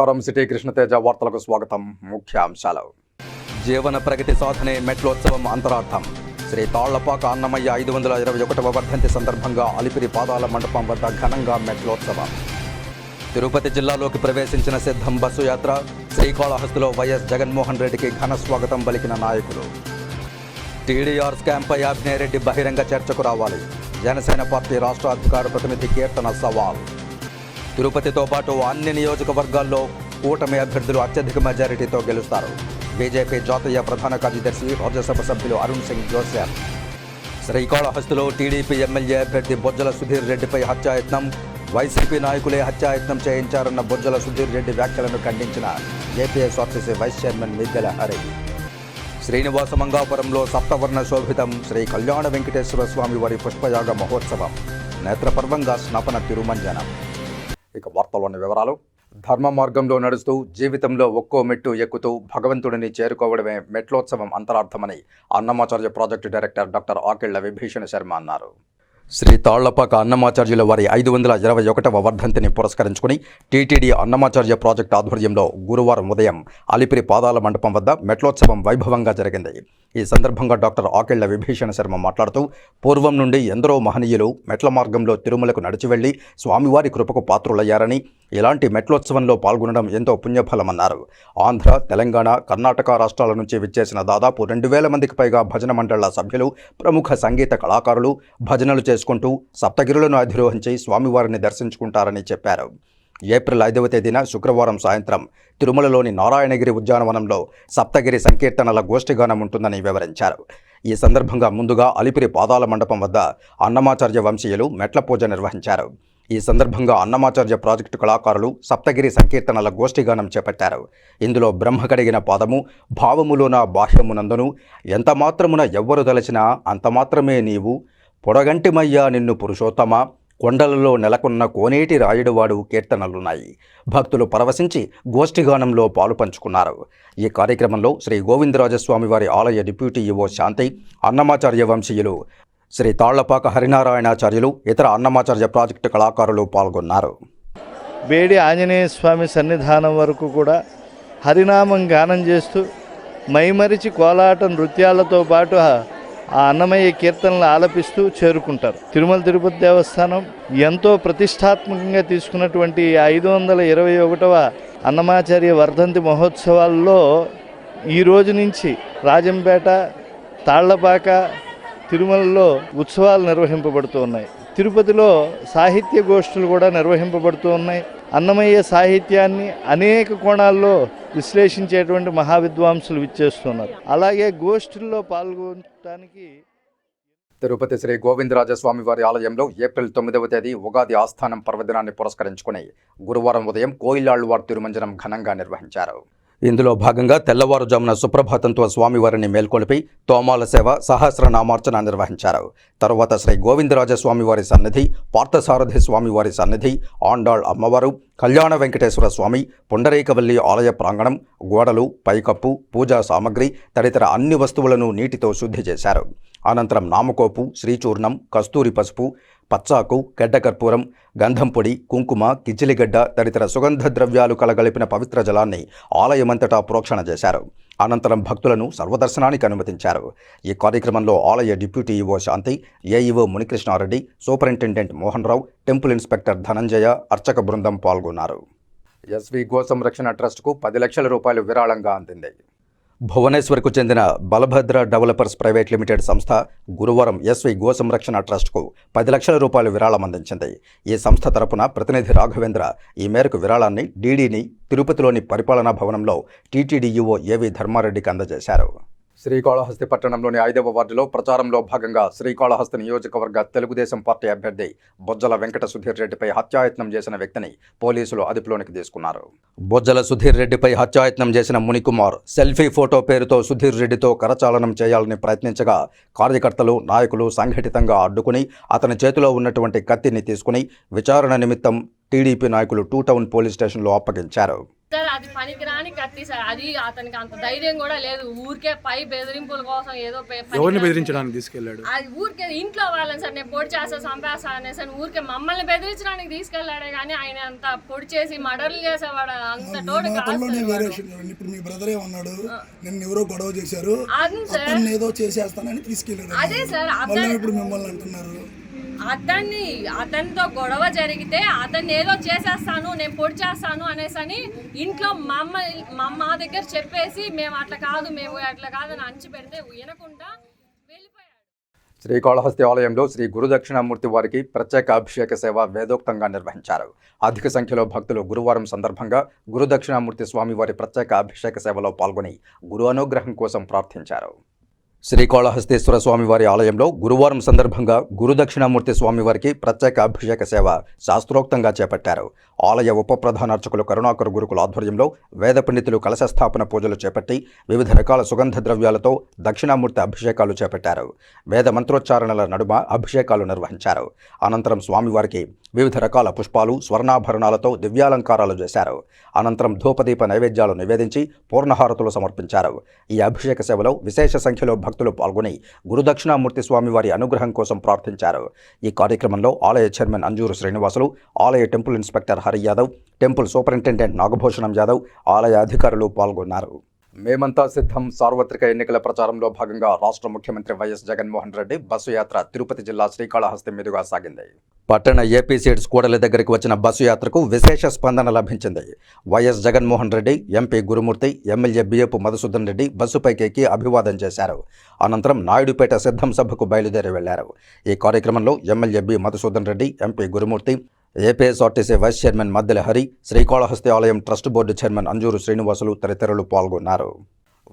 నమస్కారం. సిటీ కృష్ణతేజ వార్తలకు స్వాగతం. ముఖ్యాంశాలు. జీవన ప్రగతి సాధనే మెట్లోత్సవం అంతరార్థం. శ్రీ తాళ్లపాక అన్నమయ్య 521వ వర్ధంతి సందర్భంగా అలిపిరి పాదాల మండపం వద్ద ఘనంగా మెట్లోత్సవం. తిరుపతి జిల్లాలోకి ప్రవేశించిన సిద్ధం బస్సు యాత్ర. శ్రీకాళహస్తిలో వైఎస్ జగన్మోహన్ రెడ్డికి ఘన స్వాగతం పలికిన నాయకులు. టీడీఆర్ స్కామ్పై అభినయరెడ్డి బహిరంగ చర్చకు రావాలి. జనసేన పార్టీ రాష్ట్ర అధికార ప్రతినిధి కీర్తన సవాల్. తిరుపతితో పాటు అన్ని నియోజకవర్గాల్లో కూటమి అభ్యర్థులు అత్యధిక మెజారిటీతో గెలుస్తారు. బీజేపీ జాతీయ ప్రధాన కార్యదర్శి రాజ్యసభ సభ్యులు అరుణ్ సింగ్ జోసెఫ్. శ్రీకాళహస్తిలో టీడీపీ ఎమ్మెల్యే అభ్యర్థి బొజ్జల సుధీర్ రెడ్డిపై హత్యాయత్నం. వైసీపీ నాయకులే హత్యాయత్నం చేయించారన్న బొజ్జల సుధీర్ రెడ్డి వ్యాఖ్యలను ఖండించిన ఏపీఎస్ఆర్టీసీ వైస్ చైర్మన్ మిద్దెల హరి. శ్రీనివాస మంగాపురంలో సప్తవర్ణ శోభితం శ్రీ కళ్యాణ వెంకటేశ్వర స్వామి వారి పుష్పయాగ మహోత్సవం. నేత్రపర్వంగా స్నపన తిరుమంజనం. ఇక వార్తల్లోని వివరాలు. ధర్మ మార్గంలో నడుస్తూ జీవితంలో ఒక్కో మెట్టు ఎక్కుతూ భగవంతుడిని చేరుకోవడమే మెట్లోత్సవం అంతరార్థమని Annamacharya project director doctor Akella Vibheeshana Sharma అన్నారు. శ్రీ తాళ్లపాక అన్నమాచార్యుల వారి 521వ వర్ధంతిని పురస్కరించుకుని టీటీడీ అన్నమాచార్య ప్రాజెక్టు ఆధ్వర్యంలో గురువారం ఉదయం అలిపిరి పాదాల మండపం వద్ద మెట్లోత్సవం వైభవంగా జరిగింది. ఈ సందర్భంగా డాక్టర్ ఆకెళ్ల విభీషణ శర్మ మాట్లాడుతూ, పూర్వం నుండి ఎందరో మహనీయులు మెట్ల మార్గంలో తిరుమలకు నడిచి వెళ్లి స్వామివారి కృపకు పాత్రులయ్యారని, ఇలాంటి మెట్లోత్సవంలో పాల్గొనడం ఎంతో పుణ్యఫలమన్నారు. ఆంధ్ర, తెలంగాణ, కర్ణాటక రాష్ట్రాల నుంచి విచ్చేసిన దాదాపు 2000 మందికి పైగా భజన మండళ్ల సభ్యులు, ప్రముఖ సంగీత కళాకారులు భజనలు చేసుకుంటూ సప్తగిరులను అధిరోహించి స్వామివారిని దర్శించుకుంటారని చెప్పారు. ఏప్రిల్ 5వ తేదీన శుక్రవారం సాయంత్రం తిరుమలలోని నారాయణగిరి ఉద్యానవనంలో సప్తగిరి సంకీర్తనల గోష్ఠిగానం ఉంటుందని వివరించారు. ఈ సందర్భంగా ముందుగా అలిపిరి పాదాల మండపం వద్ద అన్నమాచార్య వంశీయులు మెట్ల పూజ నిర్వహించారు. ఈ సందర్భంగా అన్నమాచార్య ప్రాజెక్టు కళాకారులు సప్తగిరి సంకీర్తనల గోష్ఠిగానం చేపట్టారు. ఇందులో బ్రహ్మ కడిగిన పాదము, భావములోన బాహ్యమునందును, ఎంత మాత్రమున ఎవ్వరు తలచినా అంత మాత్రమే నీవు, పొడగంటిమయ్యా నిన్ను పురుషోత్తమ, కొండలలో నెలకొన్న కోనేటి రాయుడువాడు కీర్తనలున్నాయి. భక్తులు పరవశించి గోష్ఠిగానంలో పాలు పంచుకున్నారు. ఈ కార్యక్రమంలో శ్రీ గోవిందరాజస్వామి వారి ఆలయ డిప్యూటీ ఈవో శాంతి, అన్నమాచార్య వంశీయులు శ్రీ తాళ్లపాక హరినారాయణాచార్యులు, ఇతర అన్నమాచార్య ప్రాజెక్టు కళాకారులు పాల్గొన్నారు. బేడి ఆంజనేయ స్వామి సన్నిధానం వరకు కూడా హరినామం గానం చేస్తూ మైమరిచి కోలాట నృత్యాలతో పాటు ఆ అన్నమయ్య కీర్తనలు ఆలపిస్తూ చేరుకుంటారు. తిరుమల తిరుపతి దేవస్థానం ఎంతో ప్రతిష్టాత్మకంగా తీసుకున్నటువంటి 521వ అన్నమాచార్య వర్ధంతి మహోత్సవాల్లో ఈ రోజు నుంచి రాజంపేట, తాళ్లపాక, తిరుమలలో ఉత్సవాలు నిర్వహింపబడుతూ ఉన్నాయి. తిరుపతిలో సాహిత్య గోష్ఠులు కూడా నిర్వహింపబడుతూ ఉన్నాయి. అన్నమయ్య సాహిత్యాన్ని అనేక కోణాల్లో విశ్లేషించేటువంటి మహావిద్వాంసులు విచ్చేస్తున్నారు. అలాగే గోష్ఠుల్లో పాల్గొనడానికి తిరుపతి శ్రీ గోవిందరాజస్వామి వారి ఆలయంలో ఏప్రిల్ 9వ తేదీ ఉగాది ఆస్థానం పర్వదినాన్ని పురస్కరించుకుని గురువారం ఉదయం కోయిలాళ్వార్ తిరుమంజనం ఘనంగా నిర్వహించారు. ఇందులో భాగంగా తెల్లవారుజామున సుప్రభాతంతో స్వామివారిని మేల్కొలిపి తోమాల సేవ, సహస్రనామార్చన నిర్వహించారు. తరువాత శ్రీ గోవిందరాజస్వామివారి సన్నిధి, పార్థసారథి స్వామివారి సన్నిధి, ఆండాళ్ అమ్మవారు, కళ్యాణ వెంకటేశ్వర స్వామి, పుండరీకవల్లి ఆలయ ప్రాంగణం, గోడలు, పైకప్పు, పూజా సామగ్రి తదితర అన్ని వస్తువులను నీటితో శుద్ధి చేశారు. అనంతరం నామకోపు, శ్రీచూర్ణం, కస్తూరి పసుపు, పచ్చాకు, గడ్డకర్పూరం, గంధం పొడి, కుంకుమ, కిచిలిగడ్డ తదితర సుగంధ ద్రవ్యాలు కలగలిపిన పవిత్ర జలాన్ని ఆలయమంతటా ప్రోక్షణ చేశారు. అనంతరం భక్తులను సర్వదర్శనానికి అనుమతించారు. ఈ కార్యక్రమంలో ఆలయ డిప్యూటీ ఈవో శాంతి, AEO Munikrishna Reddy, superintendent Mohan Rao, temple inspector Dhananjaya, అర్చక బృందం పాల్గొన్నారు. ఎస్వి గోసంరక్షణ ట్రస్టుకు 10 లక్షల రూపాయలు విరాళంగా అందింది. భువనేశ్వర్కు చెందిన బలభద్ర డెవలపర్స్ ప్రైవేట్ లిమిటెడ్ సంస్థ గురువారం ఎస్వి గోసంరక్షణ ట్రస్టుకు 10 లక్షల రూపాయలు విరాళం అందించింది. ఈ సంస్థ తరపున ప్రతినిధి రాఘవేంద్ర ఈ మేరకు విరాళాన్ని డీడీని తిరుపతిలోని పరిపాలనా భవనంలో టీటీడీ ఈవో ఏవి ధర్మారెడ్డికి అందజేశారు. శ్రీకాళహస్తి పట్టణంలోని 5వ వార్డులో ప్రచారంలో భాగంగా శ్రీకాళహస్తి నియోజకవర్గ తెలుగుదేశం పార్టీ అభ్యర్థి బొజ్జల వెంకట సుధీర్ రెడ్డిపై హత్యాయత్నం చేసిన వ్యక్తిని పోలీసులు అదుపులోనికి తీసుకున్నారు. బొజ్జల సుధీర్ రెడ్డిపై హత్యాయత్నం చేసిన మునికుమార్ సెల్ఫీ ఫోటో పేరుతో సుధీర్ రెడ్డితో కరచాలనం చేయాలని ప్రయత్నించగా కార్యకర్తలు, నాయకులు సంఘటితంగా అడ్డుకుని అతని చేతిలో ఉన్నటువంటి కత్తిని తీసుకుని విచారణ నిమిత్తం టీడీపీ నాయకులు 2 టౌన్ పోలీస్ స్టేషన్లో అప్పగించారు. అది పనికిరాని కత్తి సార్. అది అతనికి అంత ధైర్యం కూడా లేదు. ఊరికే పై బెదిరింపుల కోసం ఏదో ఎవరిని బెదిరించడానికి తీసుకెళ్ళాడు? అది ఊరికే ఇంట్లో వాళ్ళని సార్, నేను పొడి చేస్తా చంపేస్తా అనేసి ఊరికే మమ్మల్ని బెదిరించడానికి తీసుకెళ్లాడే కానీ ఆయన అంత పొడి చేసి మర్డర్లు చేసేవాడు అంత తోడు ఇప్పుడు మీ బ్రదరే ఉన్నాడు, నిన్న ఎవరో గొడవ చేశారు, ఏదో చేసేస్తానని తీసుకెళ్ళాడు. అదే సార్, ఇప్పుడు మిమ్మల్ని అంటున్నారు. అతనితో గొడవ జరిగితే అతన్ని ఏదో చేసేస్తాను, నేను పొడి చేస్తాను అనేసి ఇంట్లో మా దగ్గర చెప్పేసి మేము అట్లా కాదు అని అంచి పెడితే వినకుండా వెళ్ళిపోయాడు. శ్రీకాళహస్తి ఆలయంలో శ్రీ గురుదక్షిణామూర్తి వారికి ప్రత్యేక అభిషేక సేవ వేదోక్తంగా నిర్వహించారు. అధిక సంఖ్యలో భక్తులు గురువారం సందర్భంగా గురుదక్షిణామూర్తి స్వామి వారి ప్రత్యేక అభిషేక సేవలో పాల్గొని గురు అనుగ్రహం కోసం ప్రార్థించారు. శ్రీకాళహస్తీశ్వర స్వామివారి ఆలయంలో గురువారం సందర్భంగా గురుదక్షిణామూర్తి స్వామివారికి ప్రత్యేక అభిషేక సేవ శాస్త్రోక్తంగా చేపట్టారు. ఆలయ ఉప ప్రధాన అర్చకులు కరుణాకర్ గురుకుల ఆధ్వర్యంలో వేద పండితులు కలశస్థాపన పూజలు చేపట్టి వివిధ రకాల సుగంధ ద్రవ్యాలతో దక్షిణామూర్తి అభిషేకాలు చేపట్టారు. వేద మంత్రోచ్చారణల నడుమ అభిషేకాలు నిర్వహించారు. అనంతరం స్వామివారికి వివిధ రకాల పుష్పాలు స్వర్ణాభరణాలతో దివ్యాలంకారాలు చేశారు. అనంతరం ధూపదీప నైవేద్యాలు నివేదించి పూర్ణహారతులు సమర్పించారు. ఈ అభిషేక సేవలో విశేష సంఖ్యలో భక్తులు పాల్గొని గురుదక్షిణామూర్తి స్వామివారి అనుగ్రహం కోసం ప్రార్థించారు. ఈ కార్యక్రమంలో ఆలయ చైర్మన్ అంజూరు శ్రీనివాసులు, ఆలయ temple inspector Hari Yadav, temple superintendent Nagabhushanam Yadav, ఆలయ అధికారులు పాల్గొన్నారు. మేమంతా సిద్ధం సార్వత్రిక ఎన్నికల ప్రచారంలో భాగంగా రాష్ట్ర ముఖ్యమంత్రి వైఎస్ జగన్మోహన్ రెడ్డి బస్సు యాత్ర తిరుపతి జిల్లా శ్రీకాళహస్తి మీదుగా సాగింది. పట్టణ ఏపీ సీడ్స్ కూడలి దగ్గరికి వచ్చిన బస్సు యాత్రకు విశేష స్పందన లభించింది. వైఎస్ జగన్మోహన్ రెడ్డి, ఎంపీ గురుమూర్తి, ఎమ్మెల్యే బియ్యపు మధుసూదన్ రెడ్డి బస్సుపైకి ఎక్కి అభివాదం చేశారు. అనంతరం నాయుడుపేట సిద్ధం సభకు బయలుదేరి వెళ్లారు. ఈ కార్యక్రమంలో MLA B Madhusudan Reddy, MP Gurumurthy, APSRTC vice chairman Maddela Hari, Srikalahasti ఆలయం trust board chairman Anjuru Srinivasulu తదితరులు పాల్గొన్నారు.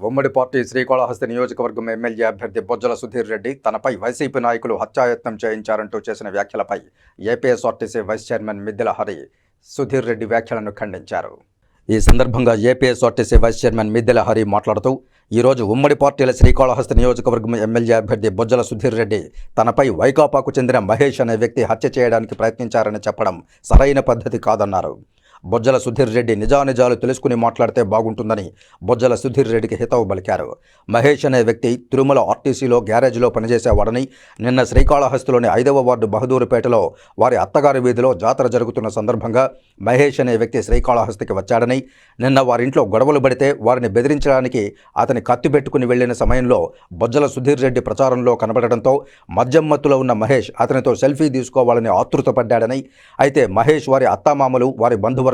ఉమ్మడి పార్టీ శ్రీకాళహస్తి నియోజకవర్గం ఎమ్మెల్యే అభ్యర్థి బొజ్జల సుధీర్ రెడ్డి తనపై వైసీపీ నాయకులు హత్యాయత్నం చేయించారంటూ చేసిన వ్యాఖ్యలపై ఏపీఎస్ఆర్టీసీ వైస్ చైర్మన్ మిద్దెల హరి సుధీర్ రెడ్డి వ్యాఖ్యలను ఖండించారు. ఈ సందర్భంగా ఏపీఎస్ఆర్టీసీ వైస్ చైర్మన్ మిద్దెల హరి మాట్లాడుతూ, ఈరోజు ఉమ్మడి పార్టీల శ్రీకాళహస్తి నియోజకవర్గం ఎమ్మెల్యే అభ్యర్థి బొజ్జల సుధీర్ రెడ్డి తనపై వైకాపాకు చెందిన మహేష్ అనే వ్యక్తి హత్య చేయడానికి ప్రయత్నించారని చెప్పడం సరైన పద్ధతి కాదన్నారు. బొజ్జల సుధీర్ రెడ్డి నిజానిజాలు తెలుసుకుని మాట్లాడితే బాగుంటుందని బొజ్జల సుధీర్ రెడ్డికి హితవు పలికారు. మహేష్ అనే వ్యక్తి తిరుమల ఆర్టీసీలో గ్యారేజ్లో పనిచేసేవాడని, నిన్న శ్రీకాళహస్తిలోని 5వ వార్డు బహదూరుపేటలో వారి అత్తగారి వీధిలో జాతర జరుగుతున్న సందర్భంగా మహేష్ అనే వ్యక్తి శ్రీకాళహస్తికి వచ్చాడని, నిన్న వారింట్లో గొడవలు పడితే వారిని బెదిరించడానికి అతని కత్తి పెట్టుకుని వెళ్లిన సమయంలో బొజ్జల సుధీర్ రెడ్డి ప్రచారంలో కనబడడంతో మద్యం మత్తులో ఉన్న మహేష్ అతనితో సెల్ఫీ తీసుకోవాలని ఆతృతపడ్డాడని, అయితే మహేష్ వారి అత్తామామలు, వారి బంధువర్గం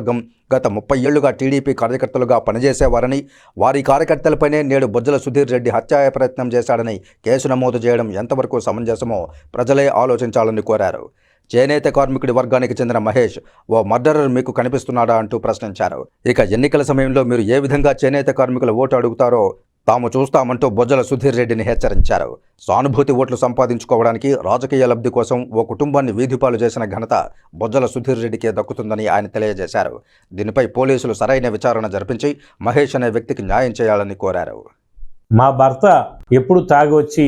గత 30 ఏళ్లుగా టీడీపీ కార్యకర్తలుగా పనిచేసేవారని, వారి కార్యకర్తలపైనే నేడు బొజ్జల సుధీర్ రెడ్డి హత్యాయ ప్రయత్నం చేశాడని కేసు నమోదు చేయడం ఎంతవరకు సమంజసమో ప్రజలే ఆలోచించాలని కోరారు. చేనేత కార్మికుడి వర్గానికి చెందిన మహేష్ ఓ మర్డరర్ మీకు కనిపిస్తున్నాడా అంటూ ప్రశ్నించారు. ఇక ఎన్నికల సమయంలో మీరు ఏ విధంగా చేనేత కార్మికుల ఓటు అడుగుతారో తాము చూస్తామంటూ బొజ్జల సుధీర్ రెడ్డిని హెచ్చరించారు. సానుభూతి ఓట్లు సంపాదించుకోవడానికి రాజకీయ లబ్ధి కోసం ఓ కుటుంబాన్ని వీధిపాలు చేసిన ఘనత బొజ్జల సుధీర్ రెడ్డికే దక్కుతుందని ఆయన తెలియజేశారు. దీనిపై పోలీసులు సరైన విచారణ జరిపించి మహేష్ అనే వ్యక్తికి న్యాయం చేయాలని కోరారు. మా భర్త ఎప్పుడు తాగి వచ్చి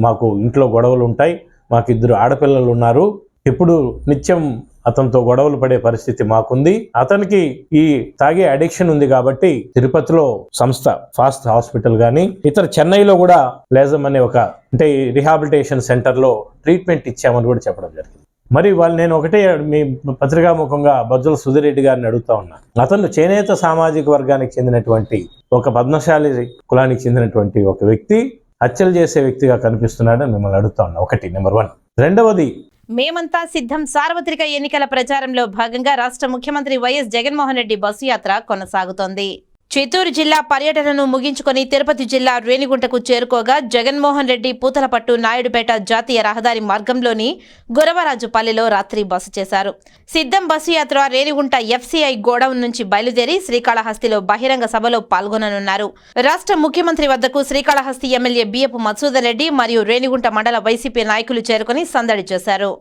మాకు ఇంట్లో గొడవలు ఉంటాయి, మాకు 2 ఆడపిల్లలు ఉన్నారు, ఎప్పుడు నిత్యం అతనితో గొడవలు పడే పరిస్థితి మాకుంది. అతనికి ఈ తాగే అడిక్షన్ ఉంది కాబట్టి తిరుపతిలో సంస్థ ఫాస్ట్ హాస్పిటల్ కానీ ఇతర చెన్నైలో కూడా లేజమ్ అనే ఒక రిహాబిలిటేషన్ సెంటర్లో ట్రీట్మెంట్ ఇచ్చామని కూడా చెప్పడం జరిగింది. మరి నేను ఒకటే మీ పత్రికాముఖంగా బొజ్జల సుధీర్ రెడ్డి గారిని అడుగుతా ఉన్నా, అతను చేనేత సామాజిక వర్గానికి చెందినటువంటి ఒక పద్మశాలి కులానికి చెందినటువంటి ఒక వ్యక్తి హత్యలు చేసే వ్యక్తిగా కనిపిస్తున్నాడని మిమ్మల్ని అడుగుతా ఉన్నా. ఒకటి నెంబర్ 1. రెండవది, మేమంతా సిద్ధం సార్వత్రిక ఎన్నికల ప్రచారంలో భాగంగా రాష్ట్ర ముఖ్యమంత్రి వైఎస్ జగన్మోహన్ రెడ్డి బస్సు యాత్ర కొనసాగుతోంది. చిత్తూరు జిల్లా పర్యటనను ముగించుకొని తిరుపతి జిల్లా రేణిగుంటకు చేరుకోగా జగన్మోహన్ రెడ్డి పూతలపట్టు నాయుడుపేట జాతీయ రహదారి మార్గంలోని గురవరాజుపల్లిలో రాత్రి బస చేశారు. సిద్ధం బస్సు యాత్ర రేణిగుంట ఎఫ్సీఐ గోడౌన్ నుంచి బయలుదేరి శ్రీకాళహస్తిలో బహిరంగ సభలో పాల్గొననున్నారు. రాష్ట్ర ముఖ్యమంత్రి వద్దకు శ్రీకాళహస్తి ఎమ్మెల్యే బియ్యపు మధుసూదన్ రెడ్డి మరియు రేణిగుంట మండల వైసీపీ నాయకులు చేరుకుని సందడి చేశారు.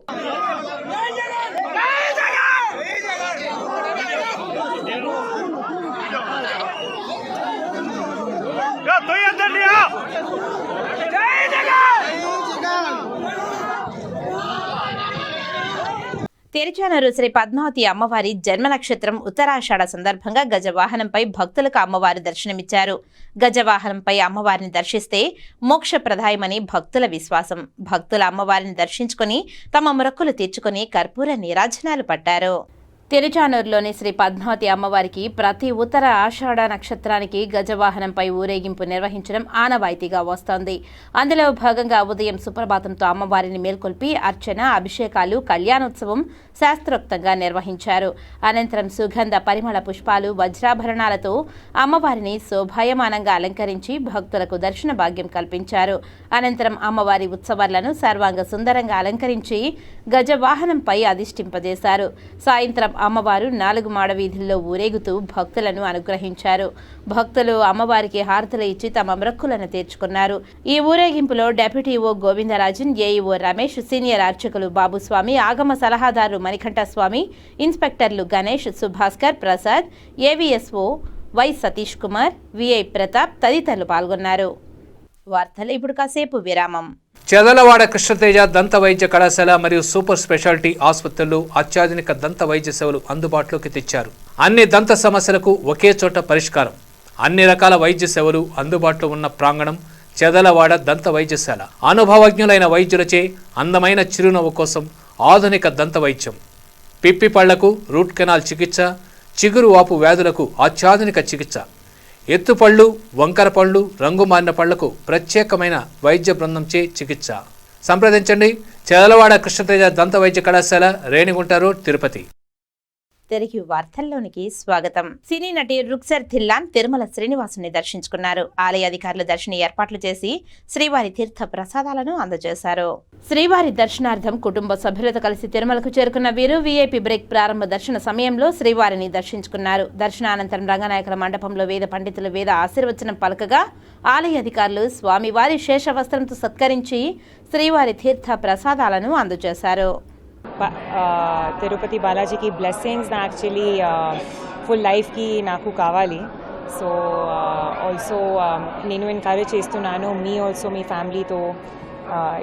తిరుచానూరు శ్రీ పద్మావతి అమ్మవారి జన్మ నక్షత్రం ఉత్తరాషాఢ సందర్భంగా గజవాహనంపై భక్తులకు అమ్మవారు దర్శనమిచ్చారు. గజవాహనంపై అమ్మవారిని దర్శిస్తే మోక్షప్రదాయమని భక్తుల విశ్వాసం. భక్తుల అమ్మవారిని దర్శించుకుని తమ మొక్కులు తీర్చుకుని కర్పూర నీరాజనాలు పట్టారు. తిరుచానూరులోని శ్రీ పద్మావతి అమ్మవారికి ప్రతి ఉత్తర ఆషాఢ నక్షత్రానికి గజవాహనంపై ఊరేగింపు నిర్వహించడం ఆనవాయితీగా వస్తోంది. అందులో భాగంగా ఉదయం సుప్రభాతంతో అమ్మవారిని మేల్కొల్పి అర్చన, అభిషేకాలు, కళ్యాణోత్సవం శాస్త్రోక్తంగా నిర్వహించారు. అనంతరం సుగంధ పరిమళ పుష్పాలు, వజ్రాభరణాలతో అమ్మవారిని శోభాయమానంగా అలంకరించి భక్తులకు దర్శన భాగ్యం కల్పించారు. అనంతరం అమ్మవారి ఉత్సవాలను సర్వాంగ సుందరంగా అలంకరించి గజవాహనంపై అధిష్ఠింపజేశారు. సాయంత్రం అమ్మవారు 4 మాడ వీధుల్లో ఊరేగుతూ భక్తులను అనుగ్రహించారు. భక్తులు అమ్మవారికి హారతులు ఇచ్చి తమ మొక్కులను తీర్చుకున్నారు. ఈ ఊరేగింపులో deputy EO Govindarajan, AEO Ramesh, senior అర్చకులు బాబుస్వామి, ఆగమ సలహాదారు మణికంఠస్వామి, ఇన్స్పెక్టర్లు Ganesh, Subhaskar, Prasad, AVSO Y Satish Kumar, VI Pratap తదితరులు పాల్గొన్నారు. వార్తలు ఇప్పుడు కాసేపు విరామం. చెదలవాడ కృష్ణతేజ దంత వైద్య కళాశాల మరియు సూపర్ స్పెషాలిటీ ఆసుపత్రుల్లో అత్యాధునిక దంత వైద్య సేవలు అందుబాటులోకి తెచ్చారు. అన్ని దంత సమస్యలకు ఒకే చోట పరిష్కారం. అన్ని రకాల వైద్య సేవలు అందుబాటులో ఉన్న ప్రాంగణం చెదలవాడ దంత వైద్యశాల. అనుభవజ్ఞులైన వైద్యులచే అందమైన చిరునవ్వు కోసం ఆధునిక దంత వైద్యం, పిప్పి పళ్లకు రూట్ కెనాల్ చికిత్స, చిగురు వాపు వ్యాధులకు అత్యాధునిక చికిత్స, ఎత్తుపళ్ళు, వంకర పళ్ళు, రంగు మారిన పళ్లకు ప్రత్యేకమైన వైద్య బృందంచే చికిత్స. సంప్రదించండి చెదలవాడ కృష్ణతేజ దంత వైద్య కళాశాల, రేణిగుంట రోడ్, తిరుపతి. తిరిగి వార్తల్లోనికి స్వాగతం. సినీ నటి రుక్సర్ థిల్లాన్ తిరుమల శ్రీనివాసుని దర్శించుకున్నారు. ఆలయ అధికారులు దర్శన ఏర్పాట్లు చేసి శ్రీవారి తీర్థ ప్రసాదాలను అందజేశారు. శ్రీవారి దర్శనార్థం కుటుంబ సభ్యులతో కలిసి తిరుమలకు చేరుకున్న వీరు వీఐపీ బ్రేక్ ప్రారంభ దర్శన సమయంలో శ్రీవారిని దర్శించుకున్నారు. దర్శనానంతరం రంగనాయకుల మండపంలో వేద పండితులు వేద ఆశీర్వచనం పలకగా ఆలయ అధికారులు స్వామివారి శేష వస్త్రంతో సత్కరించి శ్రీవారి తీర్థ ప్రసాదాలను అందజేశారు. తిరుపతి బాలాజీకి బ్లెస్సింగ్స్ యాక్చువల్లీ ఫుల్ లైఫ్కి నాకు కావాలి. సో ఆల్సో నేను ఎంకరేజ్ చేస్తున్నాను మీ ఆల్సో మీ ఫ్యామిలీతో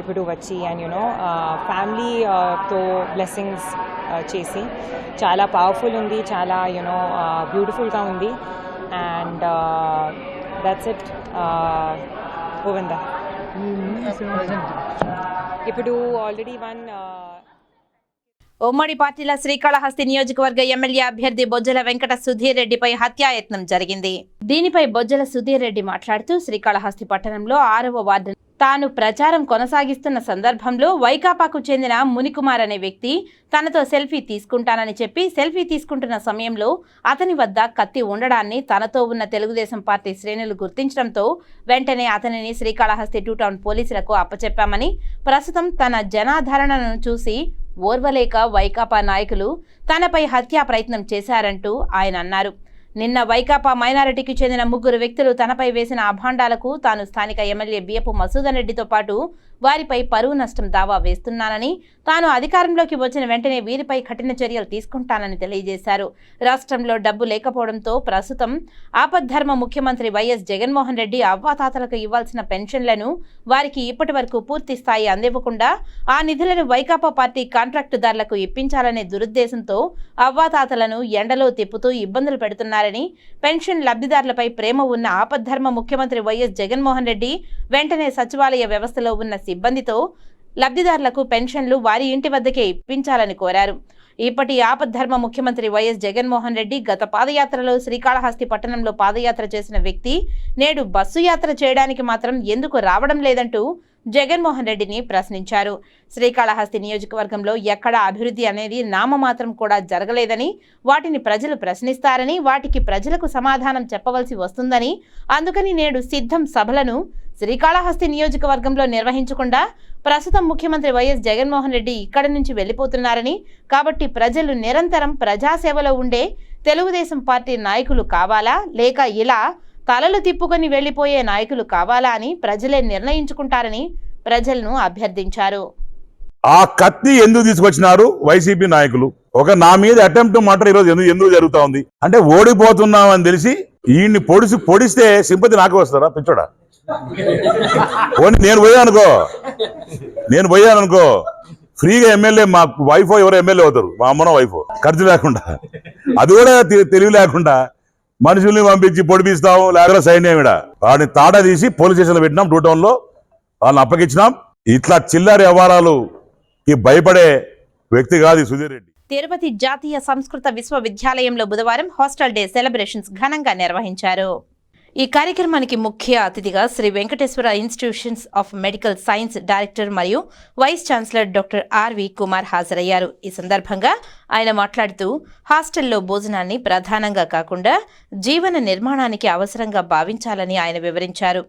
ఇప్పుడు వచ్చి అండ్ యూనో ఫ్యామిలీతో బ్లెస్సింగ్స్ చేసి చాలా పవర్ఫుల్ ఉంది, చాలా యూనో బ్యూటిఫుల్గా ఉంది. And that's it. గోవిందా ఇప్పుడు ఆల్రెడీ ఉమ్మడి పార్టీల శ్రీకాళహస్తి నియోజకవర్గ ఎమ్మెల్యే అభ్యర్థి బొజ్జల వెంకట సుధీర్ రెడ్డిపై హత్యాయత్నం జరిగింది. దీనిపై బొజ్జల సుధీర్ రెడ్డి మాట్లాడుతూ శ్రీకాళహస్తి పట్టణంలో 6వ వార్డు తాను ప్రచారం కొనసాగిస్తున్న సందర్భంలో వైకాపాకు చెందిన మునికుమార్ అనే వ్యక్తి తనతో సెల్ఫీ తీసుకుంటానని చెప్పి సెల్ఫీ తీసుకుంటున్న సమయంలో అతని వద్ద కత్తి ఉండడాన్ని తనతో ఉన్న తెలుగుదేశం పార్టీ శ్రేణులు గుర్తించడంతో వెంటనే అతనిని శ్రీకాళహస్తి 2 టౌన్ పోలీసులకు అప్పచెప్పామని, ప్రస్తుతం తన జనాదరణను చూసి ఓర్వలేక వైకాపా నాయకులు తనపై హత్యా ప్రయత్నం చేశారంటూ ఆయన అన్నారు. నిన్న వైకాపా మైనారిటీకి చెందిన 3 వ్యక్తులు తనపై వేసిన అభాండాలకు తాను స్థానిక ఎమ్మెల్యే బియ్యపు మసూదన్ రెడ్డితో పాటు వారిపై పరువు నష్టం దావా వేస్తున్నానని, తాను అధికారంలోకి వచ్చిన వెంటనే వీరిపై కఠిన చర్యలు తీసుకుంటానని తెలియజేశారు. రాష్ట్రంలో డబ్బు లేకపోవడంతో ప్రస్తుతం ఆపద్ధర్మ ముఖ్యమంత్రి వైఎస్ జగన్మోహన్ రెడ్డి అవ్వాతాతలకు ఇవ్వాల్సిన పెన్షన్లను వారికి ఇప్పటి వరకు పూర్తి స్థాయి అందివ్వకుండా ఆ నిధులను వైకాపా పార్టీ కాంట్రాక్టుదారులకు ఇప్పించాలనే దురుద్దేశంతో అవ్వాతాతలను ఎండలో తిప్పుతూ ఇబ్బందులు పెడుతున్నారని, పెన్షన్ లబ్ధిదారులపై ప్రేమ ఉన్న ఆపద్ధర్మ ముఖ్యమంత్రి వైఎస్ జగన్మోహన్ రెడ్డి వెంటనే సచివాలయ వ్యవస్థలో ఉన్న సిబ్బందితో లబ్ధిదారులకు పెన్షన్లు వారి ఇంటి వద్దకే ఇప్పించాలని కోరారు. ఇప్పటి ఆపద్ధర్మ ముఖ్యమంత్రి వైఎస్ జగన్మోహన్ రెడ్డి గత పాదయాత్రలో శ్రీకాళహస్తి పట్టణంలో పాదయాత్ర చేసిన వ్యక్తి నేడు బస్సు యాత్ర చేయడానికి మాత్రం ఎందుకు రావడం లేదంటూ జగన్మోహన్ రెడ్డిని ప్రశ్నించారు. శ్రీకాళహస్తి నియోజకవర్గంలో ఎక్కడా అభివృద్ధి అనేది నామమాత్రం కూడా జరగలేదని, వాటిని ప్రజలు ప్రశ్నిస్తారని, వాటికి ప్రజలకు సమాధానం చెప్పవలసి వస్తుందని, అందుకని నేడు సిద్ధం సభలను శ్రీకాళహస్తి నియోజకవర్గంలో నిర్వహించకుండా ప్రస్తుతం ముఖ్యమంత్రి వైఎస్ జగన్మోహన్ రెడ్డి ఇక్కడి నుంచి వెళ్లిపోతున్నారని, కాబట్టి ప్రజలు నిరంతరం ప్రజాసేవలో ఉండే తెలుగుదేశం పార్టీ నాయకులు కావాలా లేక ఇలా తలలు తిప్పుకొని వెళ్లిపోయే నాయకులు కావాలా అని ప్రజలే నిర్ణయించుకుంటారని ప్రజలను అభ్యర్థించారు. ఆ కత్తి ఎందుకు తీసుకొచ్చినారు వైసీపీ నాయకులు? ఒక నా మీద అటెంప్ట్ మాట ఈరోజు ఎందుకు జరుగుతా ఉంది అంటే ఓడిపోతున్నామని తెలిసి ఈయన్ని పొడిస్తే సింపతి నాకు వస్తారా పిచ్చోడా? నేను పోయానుకో ఫ్రీగా ఎమ్మెల్యే మా వైఫ్ ఎవరో ఎమ్మెల్యే అవుతారు, మా అమ్మనో వైఫ్, ఖర్చు లేకుండా. అది కూడా తెలివి లేకుండా మనుషుల్ని పంపించి పొడిపిస్తాం, లేకపోతే సైన్యం వాడిని తాడా తీసి పోలీస్ స్టేషన్లో పెట్టినాం, 2 టౌన్లో వాళ్ళని అప్పగించినాం. ఇట్లా చిల్లర వ్యవహారాలుకి భయపడే వ్యక్తి కాదు సుధీర్ రెడ్డి. తిరుపతి జాతీయ సంస్కృత విశ్వవిద్యాలయంలో బుధవారం హాస్టల్ డే సెలబ్రేషన్స్ ఘనంగా నిర్వహించారు. ఈ కార్యక్రమానికి ముఖ్య అతిథిగా Shri Venkateswara institutions of medical science director మరియు vice chancellor doctor RV Kumar హాజరయ్యారు. ఈ సందర్భంగా ఆయన మాట్లాడుతూ హాస్టల్లో భోజనాన్ని ప్రధానంగా కాకుండా జీవన నిర్మాణానికి అవసరంగా భావించాలని ఆయన వివరించారు.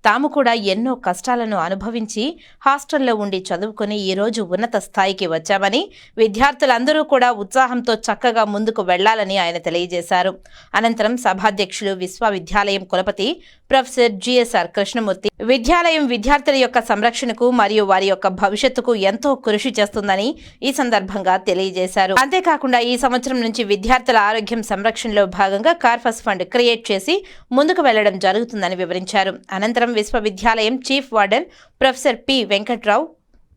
తాము కూడా ఎన్నో కష్టాలను అనుభవించి హాస్టల్లో ఉండి చదువుకుని ఈరోజు ఉన్నత స్థాయికి వచ్చామని, విద్యార్థులందరూ కూడా ఉత్సాహంతో చక్కగా ముందుకు వెళ్లాలని ఆయన తెలియజేశారు. అనంతరం సభాధ్యక్షులు విశ్వవిద్యాలయం కులపతి ప్రొఫెసర్ జిఎస్ఆర్ కృష్ణమూర్తి విద్యాలయం విద్యార్థుల యొక్క సంరక్షణకు మరియు వారి యొక్క భవిష్యత్తుకు ఎంతో కృషి చేస్తుందని ఈ సందర్భంగా తెలియజేశారు. అంతేకాకుండా ఈ సంవత్సరం నుంచి విద్యార్థుల ఆరోగ్యం సంరక్షణలో భాగంగా కార్పస్ ఫండ్ క్రియేట్ చేసి ముందుకు వెళ్లడం జరుగుతుందని వివరించారు. అనంతరం విశ్వవిద్యాలయం chief warden professor P Venkatrao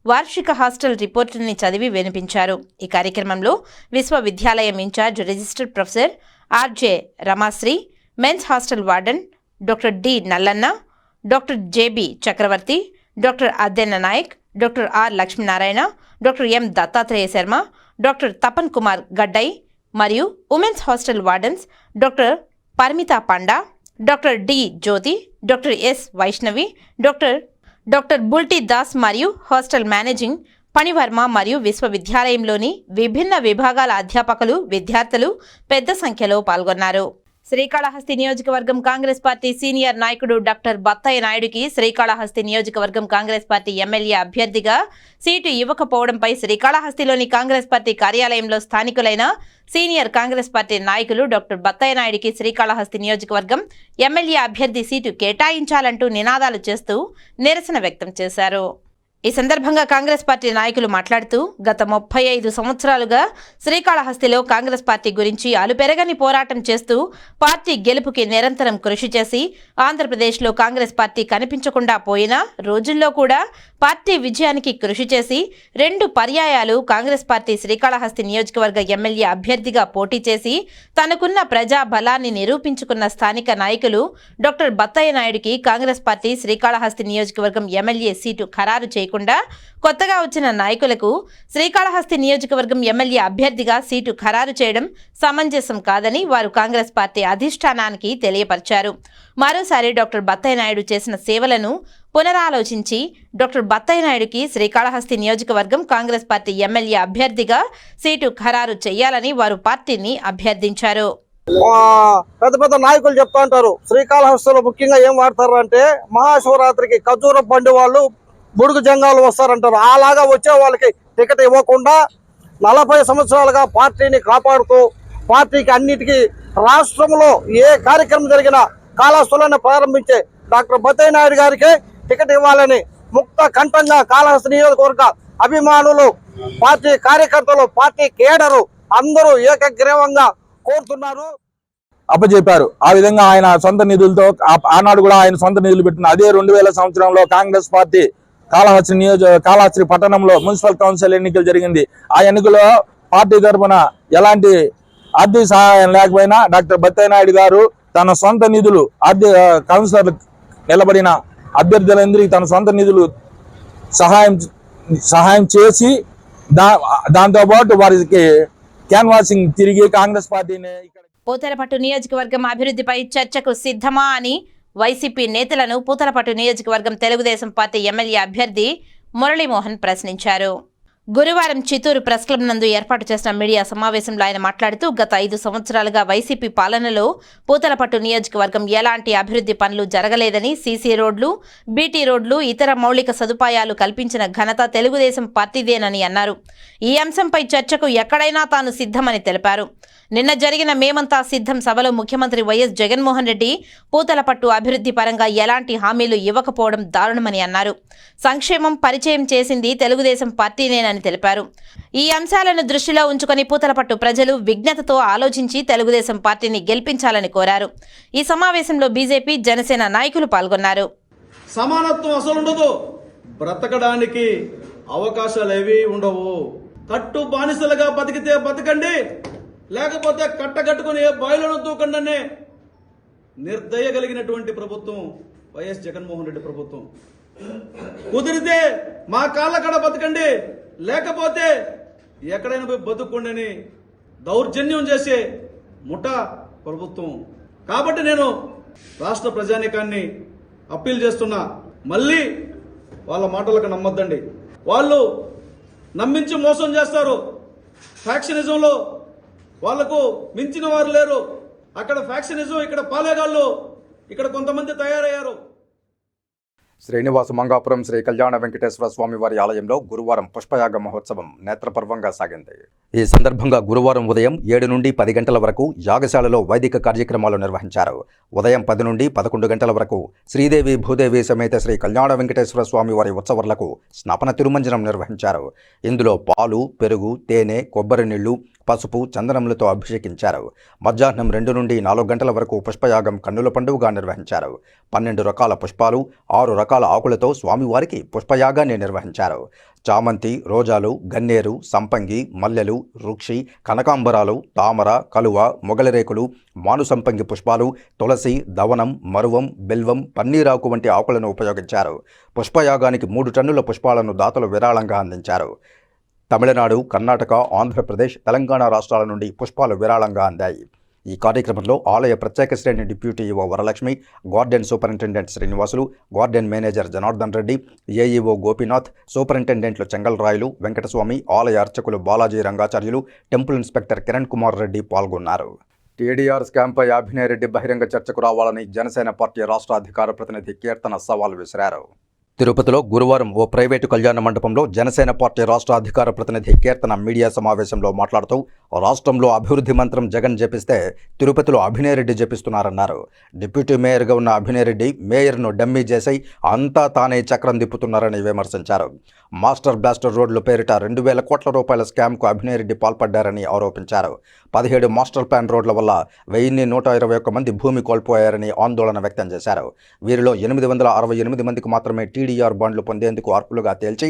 వార్షిక హాస్టల్ రిపోర్టుని చదివి వినిపించారు. ఈ కార్యక్రమంలో విశ్వవిద్యాలయం in charge register professor RJ Ramasri, men's hostel warden doctor D Nallanna, doctor JB Chakravarthy, doctor Addanna Naik, doctor R Lakshminarayana, doctor M Dattatreya Sharma, doctor Tapan Kumar Gaddai మరియు women's hostel wardens doctor Parimita Panda, doctor D Jyothi, doctor S Vaishnavi, doctor Bulti Das మరియు hostel managing పణివర్మ మరియు విశ్వవిద్యాలయంలోని విభిన్న విభాగాల అధ్యాపకులు, విద్యార్థులు పెద్ద సంఖ్యలో పాల్గొన్నారు. శ్రీకాళహస్తి నియోజకవర్గం కాంగ్రెస్ పార్టీ సీనియర్ నాయకుడు డాక్టర్ బత్తయ్య నాయుడుకి శ్రీకాళహస్తి నియోజకవర్గం కాంగ్రెస్ పార్టీ ఎమ్మెల్యే అభ్యర్థిగా సీటు ఇవ్వకపోవడంపై శ్రీకాళహస్తిలోని కాంగ్రెస్ పార్టీ కార్యాలయంలో స్థానికులైన సీనియర్ కాంగ్రెస్ పార్టీ నాయకులు డాక్టర్ బత్తయ్య నాయుడుకి శ్రీకాళహస్తి నియోజకవర్గం ఎమ్మెల్యే అభ్యర్థి సీటు కేటాయించాలంటూ నినాదాలు చేస్తూ నిరసన వ్యక్తం చేశారు. ఈ సందర్భంగా కాంగ్రెస్ పార్టీ నాయకులు మాట్లాడుతూ గత 35 సంవత్సరాలుగా శ్రీకాళహస్తిలో కాంగ్రెస్ పార్టీ గురించి అలుపెరగని పోరాటం చేస్తూ పార్టీ గెలుపుకి నిరంతరం కృషి చేసి ఆంధ్రప్రదేశ్లో కాంగ్రెస్ పార్టీ కనిపించకుండా పోయిన రోజుల్లో కూడా పార్టీ విజయానికి కృషి చేసి 2 పర్యాయాలు కాంగ్రెస్ పార్టీ శ్రీకాళహస్తి నియోజకవర్గ ఎమ్మెల్యే అభ్యర్థిగా పోటీ చేసి తనకున్న ప్రజా బలాన్ని నిరూపించుకున్న స్థానిక నాయకులు డాక్టర్ బత్తయ్య నాయుడుకి కాంగ్రెస్ పార్టీ శ్రీకాళహస్తి నియోజకవర్గం ఎమ్మెల్యే సీటు ఖరారు చేయకుండా కొత్తగా వచ్చిన నాయకులకు శ్రీకాళహస్తి నియోజకవర్గం ఎమ్మెల్యే అభ్యర్థిగా సీటు ఖరారు చేయడం సమంజసం కాదని వారు కాంగ్రెస్ పార్టీ అధిష్టానానికి తెలియపరిచారు. మరోసారి డాక్టర్ బత్తయ్య నాయుడు చేసిన సేవలను పునరాలోచించి డాక్టర్ బత్తయ్య నాయుడుకి శ్రీకాళహస్తి నియోజకవర్గం కాంగ్రెస్ పార్టీ ఎమ్మెల్యే అభ్యర్థిగా సీటు ఖరారు చేయాలని వారు పార్టీని అభ్యర్థించారు. పెద్ద పెద్ద నాయకులు చెప్తా ఉంటారు, శ్రీకాళహస్తిలో ముఖ్యంగా ఏం వాడతారు అంటే మహాశివరాత్రికి ఖర్జూర బండి వాళ్ళు బుడుగు జంగాలు వస్తారంటారు. అలాగా వచ్చే వాళ్ళకి టికెట్ ఇవ్వకుండా 40 సంవత్సరాలుగా పార్టీని కాపాడుతూ పార్టీకి అన్నిటికీ రాష్ట్రంలో ఏ కార్యక్రమం జరిగినా కాళహస్తిలోనే ప్రారంభించే డాక్టర్ బత్తయ్య నాయుడు గారికి టికెట్ ఇవ్వాలని ముక్త కంఠంగా కాళహస్తి నియోజకవర్గ అభిమానులు, పార్టీ కార్యకర్తలు, పార్టీ కేడరు అందరూ ఏకగ్రీవంగా కోరుతున్నారు, అప్పచెప్పారు. ఆ విధంగా ఆయన సొంత నిధులతో ఆనాడు కూడా ఆయన సొంత నిధులు పెట్టిన అదే 2000 సంవత్సరంలో కాంగ్రెస్ పార్టీ కాళహస్తి పట్టణంలో మున్సిపల్ కౌన్సిల్ ఎన్నికలు జరిగింది. ఆ ఎన్నికలో పార్టీ తరఫున ఎలాంటి ఆర్థిక సహాయం లేకపోయినా డాక్టర్ బత్తయ్య నాయుడు గారు తన సొంత నిధులు కౌన్సిలర్ నిలబడిన అభ్యర్థులందరికీ తన సొంత నిధులు సహాయం చేసి దాంతోపాటు వారికి క్యాన్వాసింగ్ తిరిగి కాంగ్రెస్ పార్టీని పూతలపట్టు నియోజకవర్గం అభివృద్ధిపై చర్చకు సిద్ధమా అని వైసీపీ నేతలను పూతలపట్టు నియోజకవర్గం తెలుగుదేశం పార్టీ ఎమ్మెల్యే అభ్యర్థి మురళీమోహన్ ప్రశ్నించారు. గురువారం చిత్తూరు ప్రెస్ క్లబ్ నందు ఏర్పాటు చేసిన మీడియా సమావేశంలో ఆయన మాట్లాడుతూ గత 5 సంవత్సరాలుగా వైసీపీ పాలనలో పూతలపట్టు నియోజకవర్గం ఎలాంటి అభివృద్ధి పనులు జరగలేదని, సీసీ రోడ్లు, బీటీ రోడ్లు, ఇతర మౌలిక సదుపాయాలు కల్పించిన ఘనత తెలుగుదేశం పార్టీదేనని అన్నారు. ఈ అంశంపై చర్చకు ఎక్కడైనా తాను సిద్ధమని తెలిపారు. నిన్న జరిగిన మేమంతా సిద్ధం సభలో ముఖ్యమంత్రి వైఎస్ జగన్మోహన్ రెడ్డి పూతలపట్టు అభివృద్ధి పరంగా ఎలాంటి హామీలు ఇవ్వకపోవడం దారుణమని అన్నారు. సంక్షేమం పరిచయం చేసింది తెలుగుదేశం పార్టీనేనని తెలిపారు. ఈ అంశాలను దృష్టిలో ఉంచుకొని పూతలపట్టు ప్రజలు విజ్ఞతతో ఆలోచించి తెలుగుదేశం పార్టీని గెలిపించాలని కోరారు. ఈ సమావేశంలో బీజేపీ, జనసేన నాయకులు పాల్గొన్నారు. సమానత్వం అసలు ఉండదు. బ్రతకడానికి అవకాశాలు ఏవి ఉండవు. కట్టు బానిసలుగా బతికితే బతకండి, లేకపోతే కట్టగట్టుకుని బాయిలను దూకండి అనే నిర్దయ కలిగినటువంటి ప్రభుత్వం వైఎస్ జగన్మోహన్ రెడ్డి ప్రభుత్వం. కుదిరితే మా కాళ్ళ కడ బతకండి, లేకపోతే ఎక్కడైనా పోయి బతుక్కోండి దౌర్జన్యం చేసే ముఠా ప్రభుత్వం. కాబట్టి నేను రాష్ట్ర ప్రజానీకాన్ని అప్పీల్ చేస్తున్నా, మళ్ళీ వాళ్ళ మాటలకు నమ్మొద్దండి. వాళ్ళు నమ్మించి మోసం చేస్తారు. ఫ్యాక్షనిజంలో వాళ్లకు మించిన వారు లేరు. అక్కడ ఫ్యాక్షనిజం, ఇక్కడ పాలేగాళ్ళు, ఇక్కడ కొంతమంది తయారయ్యారు. శ్రీనివాస మంగాపురం శ్రీ కళ్యాణ వెంకటేశ్వర స్వామి వారి ఆలయంలో గురువారం పుష్పయాగ మహోత్సవం నేత్రపర్వంగా సాగింది. ఈ సందర్భంగా గురువారం ఉదయం 7 నుండి 10 గంటల వరకు యాగశాలలో వైదిక కార్యక్రమాలు నిర్వహించారు. ఉదయం 10 నుండి 11 గంటల వరకు శ్రీదేవి భూదేవి సమేత శ్రీ కళ్యాణ వెంకటేశ్వర స్వామి వారి ఉత్సవర్లకు స్నాపన తిరుమంజనం నిర్వహించారు. ఇందులో పాలు, పెరుగు, తేనె, కొబ్బరి నీళ్లు, పసుపు, చందనములతో అభిషేకించారు. మధ్యాహ్నం 2 నుండి 4 గంటల వరకు పుష్పయాగం కన్నుల పండుగగా నిర్వహించారు. 12 రకాల పుష్పాలు, 6 రకాల ఆకులతో స్వామివారికి పుష్పయాగాన్ని నిర్వహించారు. చామంతి, రోజాలు, గన్నేరు, సంపంగి, మల్లెలు, రుక్షి, కనకాంబరాలు, తామర, కలువ, మొగలిరేకులు, మానుసంపంగి పుష్పాలు, తులసి, దవనం, మరువం, బిల్వం, పన్నీరాకు వంటి ఆకులను ఉపయోగించారు. పుష్పయాగానికి 3 టన్నుల పుష్పాలను దాతలు విరాళంగా అందించారు. తమిళనాడు, కర్ణాటక, ఆంధ్రప్రదేశ్, తెలంగాణ రాష్ట్రాల నుండి పుష్పాలు విరాళంగా అందాయి. ఈ కార్యక్రమంలో ఆలయ ప్రత్యేక శ్రేణి deputy EO Varalakshmi, garden superintendent Srinivasulu, garden manager Janardhan Reddy, AEO Gopinath, సూపరింటెండెంట్లు చెంగల్రాయలు, వెంకటస్వామి, ఆలయ అర్చకులు బాలాజీ రంగాచార్యులు, టెంపుల్ ఇన్స్పెక్టర్ కిరణ్ కుమార్ రెడ్డి పాల్గొన్నారు. టీడీఆర్ స్కామ్పై అభినయ్ రెడ్డి బహిరంగ చర్చకు రావాలని జనసేన పార్టీ రాష్ట్ర అధికార ప్రతినిధి కీర్తన సవాల్ విసిరారు. తిరుపతిలో గురువారం ఓ ప్రైవేటు కళ్యాణ మండపంలో జనసేన పార్టీ రాష్ట్ర అధికార ప్రతినిధి కీర్తన మీడియా సమావేశంలో మాట్లాడుతూ రాష్ట్రంలో అభివృద్ధి మంత్రం జగన్ జపిస్తే తిరుపతిలో అభినయ్ రెడ్డి జపిస్తున్నారన్నారు. డిప్యూటీ మేయర్గా ఉన్న అభినయ్ రెడ్డి మేయర్ను డమ్మీ చేసి అంతా తానే చక్రం తిప్పుతున్నారని విమర్శించారు. మాస్టర్ బ్లాస్టర్ రోడ్ల పేరిట 2,000 కోట్ల రూపాయల స్కామ్కు అభినయ్ రెడ్డి పాల్పడ్డారని ఆరోపించారు. 17 మాస్టర్ ప్లాన్ రోడ్ల వల్ల 1121 మంది భూమి కోల్పోయారని ఆందోళన వ్యక్తం చేశారు. వీరిలో 868 మందికి మాత్రమే టీడీఆర్ బాండ్లు పొందేందుకు అర్హులుగా తేల్చి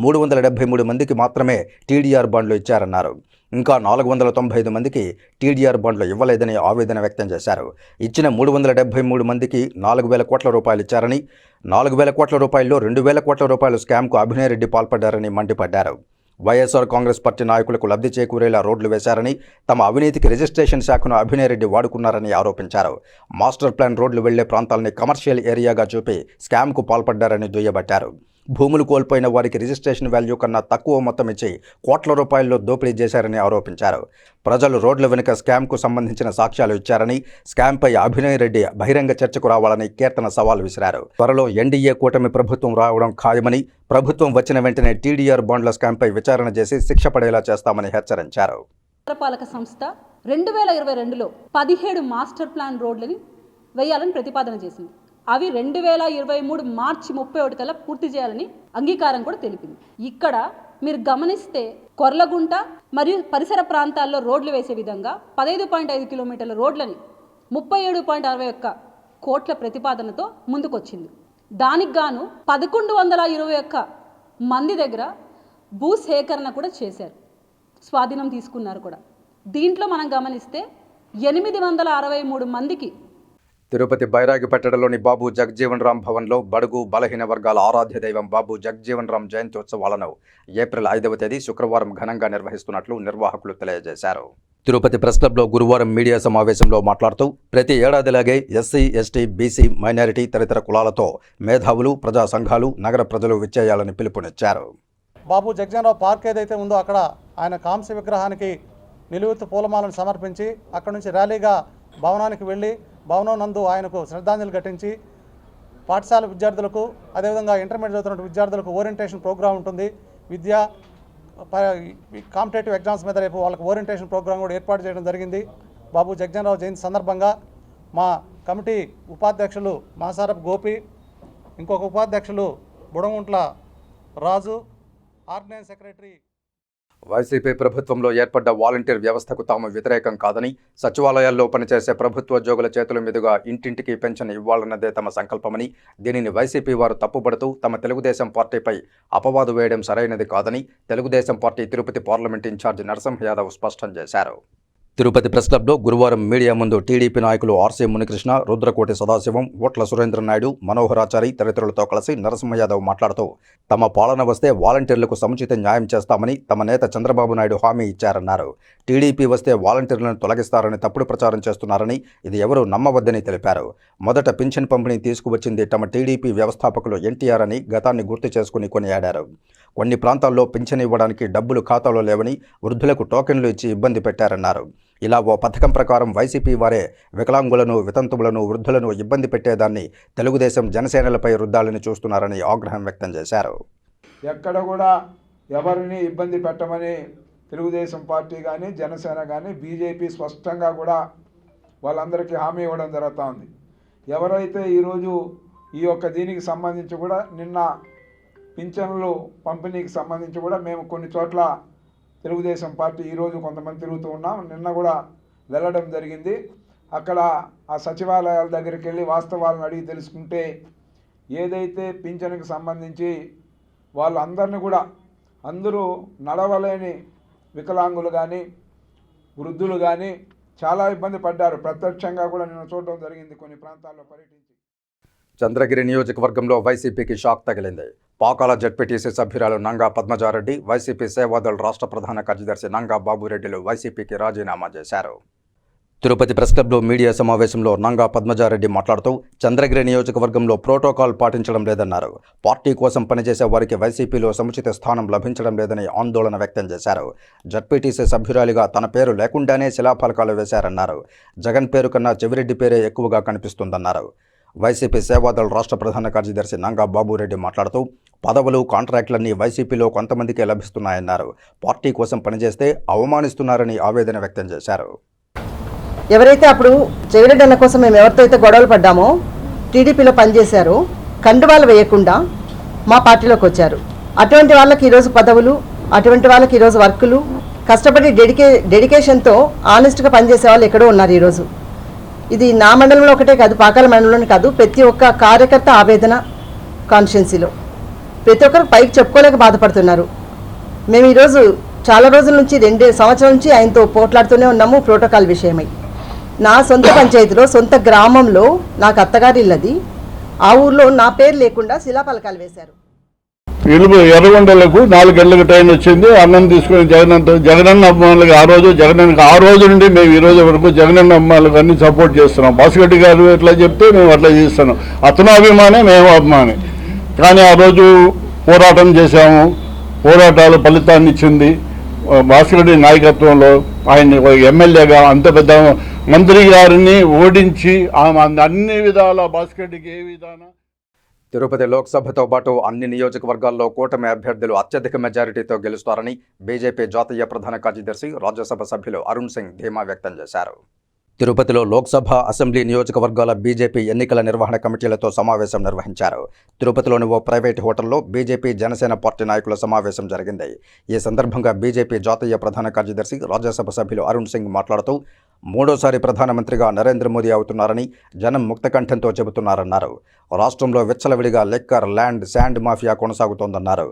373 మందికి మాత్రమే టీడీఆర్ బాండ్లు ఇచ్చారన్నారు. ఇంకా 495 మందికి టీడీఆర్ బాండ్లు ఇవ్వలేదని ఆవేదన వ్యక్తం చేశారు. ఇచ్చిన 373 మందికి 4,000 కోట్ల రూపాయలు ఇచ్చారని, 4,000 కోట్ల రూపాయల్లో 2,000 కోట్ల రూపాయలు స్కామ్కు అభినయ్ రెడ్డి పాల్పడ్డారని మండిపడ్డారు. వైఎస్ఆర్ కాంగ్రెస్ పార్టీ నాయకులకు లబ్ధి చేకూరేలా రోడ్లు వేశారని, తమ అవినీతికి రిజిస్ట్రేషన్ శాఖను అభినయ్ రెడ్డి వాడుకున్నారని ఆరోపించారు. మాస్టర్ ప్లాన్ రోడ్లు వెళ్లే ప్రాంతాలని కమర్షియల్ ఏరియాగా చూపి స్కామ్కు పాల్పడ్డారని దుయ్యబట్టారు. భూములు కోల్పోయిన వారికి రిజిస్ట్రేషన్ వాల్యూ కన్నా తక్కువ మొత్తం ఇచ్చి కోట్ల రూపాయల్లో దోపిడీ చేశారని ఆరోపించారు. ప్రజలు రోడ్ల వెనుక స్కామ్కు సంబంధించిన సాక్ష్యాలు ఇచ్చారని, స్కామ్పై అభినయ్ రెడ్డి బహిరంగ చర్చకు రావాలని కీర్తన సవాల్ విసిరారు. త్వరలో ఎన్డీఏ కూటమి ప్రభుత్వం రావడం ఖాయమని, ప్రభుత్వం వచ్చిన వెంటనే టీడీఆర్ బాండ్ల స్కామ్పై విచారణ చేసి శిక్ష పడేలా చేస్తామని హెచ్చరించారు. నగరపాలక సంస్థ 2022లో 17 మాస్టర్ ప్లాన్ రోడ్లని వేయాలని ప్రతిపాదన చేసింది. అవి 2023 మార్చి 31 కల్లా పూర్తి చేయాలని అంగీకారం కూడా తెలిపింది. ఇక్కడ మీరు గమనిస్తే కొర్లగుంట మరియు పరిసర ప్రాంతాల్లో రోడ్లు వేసే విధంగా 15.5 కిలోమీటర్ల రోడ్లని 37.61 కోట్ల ప్రతిపాదనతో ముందుకొచ్చింది. దానికి గాను 1121 మంది దగ్గర భూ సేకరణ కూడా చేశారు, స్వాధీనం తీసుకున్నారు కూడా. దీంట్లో మనం గమనిస్తే 863 మందికి తిరుపతి బైరాగిపట్టణలోని బాబు జగజ్జీవన్ రామ్ భవన్లో బడుగు బలహీన వర్గాల ఆరాధ్య దైవం బాబు జగజ్జీవన్ రామ్ జయంత్యోత్సవాలను ఏప్రిల్ 5వ తేదీ శుక్రవారం ఘనంగా నిర్వహిస్తున్నట్లు నిర్వాహకులు తెలియజేశారు. తిరుపతి ప్రెస్ క్లబ్లో గురువారం మీడియా సమావేశంలో మాట్లాడుతూ ప్రతి ఏడాదిలాగే ఎస్సీ, ఎస్టీ, బీసీ, మైనారిటీ తదితర కులాలతో మేధావులు, ప్రజా సంఘాలు, నగర ప్రజలు విచ్చేయాలని పిలుపునిచ్చారు. బాబు జగజ్జీవన్ పార్క్ ఏదైతే ఉందో అక్కడ ఆయన కాంస్య విగ్రహానికి నిలువెత్తు పూలమాలను సమర్పించి అక్కడ నుంచి ర్యాలీగా భవనానికి వెళ్ళి భవనం నందు ఆయనకు శ్రద్ధాంజలి ఘటించి పాఠశాల విద్యార్థులకు అదేవిధంగా ఇంటర్మీడియట్ చదువుతున్న విద్యార్థులకు ఓరియంటేషన్ ప్రోగ్రామ్ ఉంటుంది. విద్యా కాంపిటేటివ్ ఎగ్జామ్స్ మీద రేపు వాళ్ళకి ఓరియంటేషన్ ప్రోగ్రామ్ కూడా ఏర్పాటు చేయడం జరిగింది. బాబు జగజ్జీవన్ రామ్ జయంతి సందర్భంగా మా కమిటీ ఉపాధ్యక్షులు మాసారపు గోపి, ఇంకొక ఉపాధ్యక్షులు బుడగుంట్ల రాజు, ఆర్గనైజ్ సెక్రటరీ వైసీపీ ప్రభుత్వంలో ఏర్పడ్డ వాలంటీర్ వ్యవస్థకు తాము వ్యతిరేకం కాదని, సచివాలయాల్లో పనిచేసే ప్రభుత్వోద్యోగుల చేతుల మీదుగా ఇంటింటికి పెన్షన్ ఇవ్వాలన్నదే తమ సంకల్పమని, దీనిని వైసీపీ వారు తప్పుపడుతూ తమ తెలుగుదేశం పార్టీపై అపవాదు వేయడం సరైనది కాదని Telugu Desam party Tirupati parliament incharge Narasimha Yadav స్పష్టం చేశారు. తిరుపతి ప్రెస్ క్లబ్లో గురువారం మీడియా ముందు టీడీపీ నాయకులు ఆర్సీ మునికృష్ణ, రుద్రకోటి సదాశివం, ఓట్ల సురేంద్రనాయుడు, మనోహరాచారి తదితరులతో కలిసి నరసింహ యాదవ్ మాట్లాడుతూ తమ పాలన వస్తే వాలంటీర్లకు సముచిత న్యాయం చేస్తామని తమ నేత చంద్రబాబు నాయుడు హామీ ఇచ్చారన్నారు. టీడీపీ వస్తే వాలంటీర్లను తొలగిస్తారని తప్పుడు ప్రచారం చేస్తున్నారని, ఇది ఎవరూ నమ్మవద్దని తెలిపారు. మొదట పింఛన్ పంపిణీ తీసుకువచ్చింది తమ టీడీపీ వ్యవస్థాపకులు ఎన్టీఆర్ అని గతాన్ని గుర్తు చేసుకుని కొనియాడారు. కొన్ని ప్రాంతాల్లో పింఛన్ ఇవ్వడానికి డబ్బులు ఖాతాలో లేవని, వృద్ధులకు టోకెన్లు ఇచ్చి ఇబ్బంది పెట్టారన్నారు. ఇలా ఓ పథకం ప్రకారం వైసీపీ వారే వికలాంగులను, వితంతువులను, వృద్ధులను ఇబ్బంది పెట్టేదాన్ని తెలుగుదేశం, జనసేనలపై రుద్దాలని చూస్తున్నారని ఆగ్రహం వ్యక్తం చేశారు. ఎక్కడ కూడా ఎవరిని ఇబ్బంది పెట్టమని తెలుగుదేశం పార్టీ కానీ, జనసేన కానీ, బీజేపీ స్పష్టంగా కూడా వాళ్ళందరికీ హామీ ఇవ్వడం జరుగుతూ ఉంది. ఎవరైతే ఈరోజు ఈ యొక్క దీనికి సంబంధించి కూడా నిన్న పింఛన్లు పంపిణీకి సంబంధించి కూడా మేము కొన్ని చోట్ల తెలుగుదేశం పార్టీ ఈరోజు కొంతమంది తిరుగుతూ ఉన్నాం. నిన్న కూడా వెళ్ళడం జరిగింది. అక్కడ ఆ సచివాలయాల దగ్గరికి వెళ్ళి వాస్తవాలను అడిగి తెలుసుకుంటే ఏదైతే పింఛన్కి సంబంధించి వాళ్ళందరినీ కూడా అందరూ నడవలేని వికలాంగులు కానీ, వృద్ధులు కానీ చాలా ఇబ్బంది పడ్డారు. ప్రత్యక్షంగా కూడా నేను చూడడం జరిగింది కొన్ని ప్రాంతాల్లో పర్యటించి. చంద్రగిరి నియోజకవర్గంలో వైసీపీకి షాక్ తగిలింది. పాకాల జడ్పీటీసీ సభ్యురాలు నంగా పద్మజారెడ్డి, వైసీపీ సేవాదళ్ రాష్ట్ర ప్రధాన కార్యదర్శి నంగా బాబురెడ్డిలు వైసీపీకి రాజీనామా చేశారు. తిరుపతి ప్రెస్ క్లబ్లో మీడియా సమావేశంలో నంగా పద్మజారెడ్డి మాట్లాడుతూ చంద్రగిరి నియోజకవర్గంలో ప్రోటోకాల్ పాటించడం లేదన్నారు. పార్టీ కోసం పనిచేసే వారికి వైసీపీలో సముచిత స్థానం లభించడం లేదని ఆందోళన వ్యక్తం చేశారు. జడ్పీటీసీ సభ్యురాలిగా తన పేరు లేకుండానే శిలాఫలకాలు వేశారన్నారు. జగన్ పేరు కన్నా చెవిరెడ్డి పేరే ఎక్కువగా కనిపిస్తుందన్నారు. వైసీపీ సేవాదళ్ రాష్ట్ర ప్రధాన కార్యదర్శి నంగా బాబురెడ్డి మాట్లాడుతూ పదవులు, కాంట్రాక్టులన్నీ వైసీపీలో కొంతమందికే లభిస్తున్నాయన్నారు. పార్టీ కోసం పనిచేస్తే అవమానిస్తున్నారని ఆవేదన వ్యక్తం చేశారు. ఎవరైతే అప్పుడు చెవిరెడ్డి అన్న కోసం మేము ఎవరితో అయితే గొడవలు పడ్డామో టీడీపీలో పనిచేశారో కండువాలు వేయకుండా మా పార్టీలోకి వచ్చారు. అటువంటి వాళ్ళకి ఈరోజు పదవులు, అటువంటి వాళ్ళకి ఈరోజు వర్కులు, కష్టపడి డెడికేషన్తో ఆనెస్ట్గా పనిచేసే వాళ్ళు ఎక్కడో ఉన్నారు ఈరోజు. ఇది నా మండలంలో ఒకటే కాదు, పాకాల మండలంలోనే కాదు, ప్రతి ఒక్క కార్యకర్త ఆవేదన కాన్స్టిట్యున్సీలో ప్రతి ఒక్కరు పైకి చెప్పుకోలేక బాధపడుతున్నారు. మేము ఈరోజు చాలా రోజుల నుంచి 2 సంవత్సరాల నుంచి ఆయనతో పోట్లాడుతూనే ఉన్నాము ప్రోటోకాల్ విషయమై. నా సొంత పంచాయతీలో, సొంత గ్రామంలో నాకు అత్తగారి ఇల్లది, ఆ ఊర్లో నా పేరు లేకుండా శిలాఫలకాలు వేశారు. ఎర్రగొండలకు 4 గంటలకు ట్రైన్ వచ్చింది. అన్నం తీసుకుని జగనన్న అభిమానులకు ఆ రోజు నుండి మేము ఈ రోజు వరకు జగనన్న అభిమానులకు అన్ని సపోర్ట్ చేస్తున్నాం. భాస్కర్ గారు ఎట్లా చెప్తే మేము అట్లా చేస్తున్నాం. అతను అభిమానే, మేము అభిమాని. కానీ ఆ రోజు పోరాటం చేశాము. పోరాటాలు ఫలితాన్ని ఇచ్చింది. భాస్కర్ నాయకత్వంలో ఆయన ఎమ్మెల్యేగా అంత పెద్ద మంత్రి గారిని ఓడించి అన్ని విధాల భాస్కర్కి ఏ విధానం. తిరుపతి లోక్సభతో పాటు అన్ని నియోజకవర్గాల్లో కూటమి అభ్యర్థులు అత్యధిక మెజారిటీతో గెలుస్తారని బీజేపీ జాతీయ ప్రధాన కార్యదర్శి, రాజ్యసభ సభ్యులు అరుణ్ సింగ్ ధీమా వ్యక్తం చేశారు. తిరుపతిలో లోక్సభ, అసెంబ్లీ నియోజకవర్గాల బీజేపీ ఎన్నికల నిర్వహణ కమిటీలతో సమావేశం నిర్వహించారు. తిరుపతిలోని ఓ ప్రైవేట్ హోటల్లో బీజేపీ, జనసేన పార్టీ నాయకుల సమావేశం జరిగింది. ఈ సందర్భంగా బీజేపీ జాతీయ ప్రధాన కార్యదర్శి, రాజ్యసభ సభ్యులు అరుణ్ సింగ్ మాట్లాడుతూ 3వ ప్రధానమంత్రిగా నరేంద్ర మోదీ అవుతున్నారని జనం ముక్తకంఠంతో చెబుతున్నారన్నారు. రాష్ట్రంలో విచ్చలవిడిగా లిక్కర్, ల్యాండ్, శాండ్ మాఫియా కొనసాగుతోందన్నారు.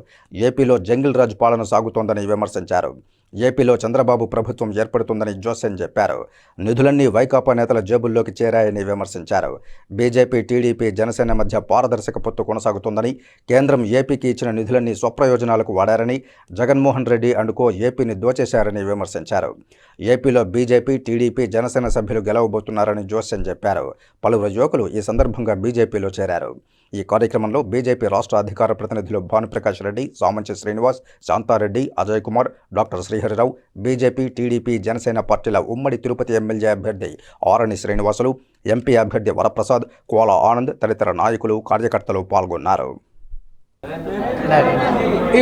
ఏపీలో జంగిల్ రాజ్ పాలన సాగుతోందని విమర్శించారు. ఏపీలో చంద్రబాబు ప్రభుత్వం ఏర్పడుతుందని జోసెన్ చెప్పారు. నిధులన్నీ వైకాపా నేతల జేబుల్లోకి చేరాయని విమర్శించారు. బీజేపీ, టీడీపీ, జనసేన మధ్య పారదర్శక పొత్తు కొనసాగుతోందని, కేంద్రం ఏపీకి ఇచ్చిన నిధులన్నీ స్వప్రయోజనాలకు వాడారని, జగన్మోహన్ రెడ్డి అండుకో ఏపీని దోచేశారని విమర్శించారు. ఏపీలో బీజేపీ, టీడీపీ, జనసేన సభ్యులు గెలవబోతున్నారని జోసెన్ చెప్పారు. పలువురు యువకులు ఈ సందర్భంగా బీజేపీలో చేరారు. ఈ కార్యక్రమంలో బీజేపీ రాష్ట్ర అధికార ప్రతినిధులు Bhanuprakash Reddy, Samanchi Srinivas, Shanta Reddy, Ajay Kumar, doctor Sriharirao, BJP, TDP, Janasena పార్టీల ఉమ్మడి తిరుపతి ఎమ్మెల్యే అభ్యర్థి ఆరణి శ్రీనివాసులు, ఎంపీ అభ్యర్థి వరప్రసాద్, కోల ఆనంద్ తదితర నాయకులు, కార్యకర్తలు పాల్గొన్నారు.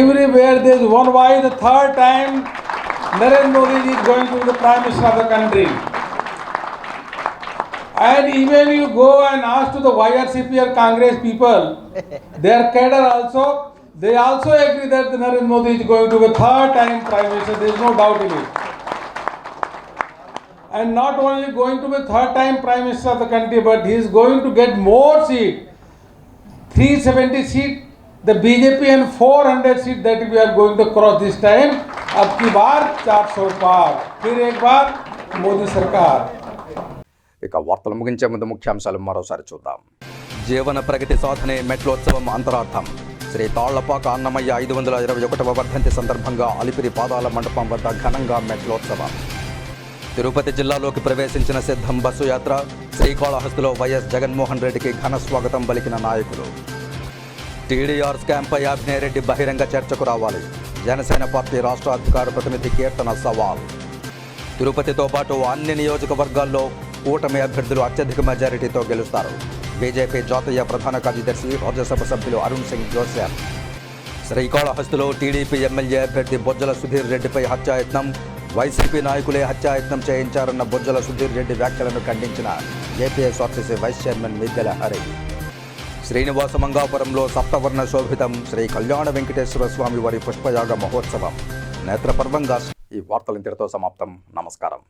Everywhere there is one why the third time Narendra Modi is going to be the Prime Minister of the country. And even you go and ask to the YRCP or Congress people, their cadre also, They also agree that Narendra Modi is going to be third time Prime Minister. There is no doubt in it. And not only going to be third time Prime Minister of the country, but he is going to get more seats. 370 seats, the BJP, and 400 seats that we are going to cross this time. अब की बार 400 पार, फिर एक बार मोदी सरकार. ఇక వార్తలు ముగించే ముందు ముఖ్యాంశాలు మరోసారి చూద్దాం. జీవన ప్రగతి సాధనే మెట్లోత్సవం అంతరార్థం. శ్రీ తాళ్లపాక అన్నమయ్య 521వ వర్ధంతి సందర్భంగా అలిపిరి పాదాల మండపం వద్ద ఘనంగా మెట్లోత్సవం. తిరుపతి జిల్లాలోకి ప్రవేశించిన సిద్ధం బస్సు యాత్ర. శ్రీకాళహస్తిలో వైఎస్ జగన్మోహన్ రెడ్డికి ఘన స్వాగతం పలికిన నాయకులు. టీడీఆర్ స్కామ్పై అభినయరెడ్డి బహిరంగ చర్చకు రావాలి. జనసేన పార్టీ రాష్ట్ర అధికార ప్రతినిధి కీర్తన సవాల్. తిరుపతితో పాటు అన్ని నియోజకవర్గాల్లో కూటమి అభ్యర్థులు అత్యధిక మెజారిటీతో గెలుస్తారు. బీజేపీ జాతీయ ప్రధాన కార్యదర్శి రాజ్యసభ సభ్యులు అరుణ్ సింగ్ జోసెఫ్. శ్రీకాళహస్తిలో టీడీపీ ఎమ్మెల్యే అభ్యర్థి బొజ్జల సుధీర్ రెడ్డిపై హత్యాయత్నం. వైసీపీ నాయకులే హత్యాయత్నం చేయించారన్న బొజ్జల సుధీర్ రెడ్డి వ్యాఖ్యలను ఖండించిన ఏపీఎస్ఆర్టీసీ వైస్ చైర్మన్ మిద్దెల హరి. శ్రీనివాస మంగాపురంలో సప్తవర్ణ శోభితం శ్రీ కళ్యాణ వెంకటేశ్వర స్వామి వారి పుష్పయాగ మహోత్సవం నేత్రపర్వంగా. ఈ వార్తలు ఇంతటితో సమాప్తం. నమస్కారం.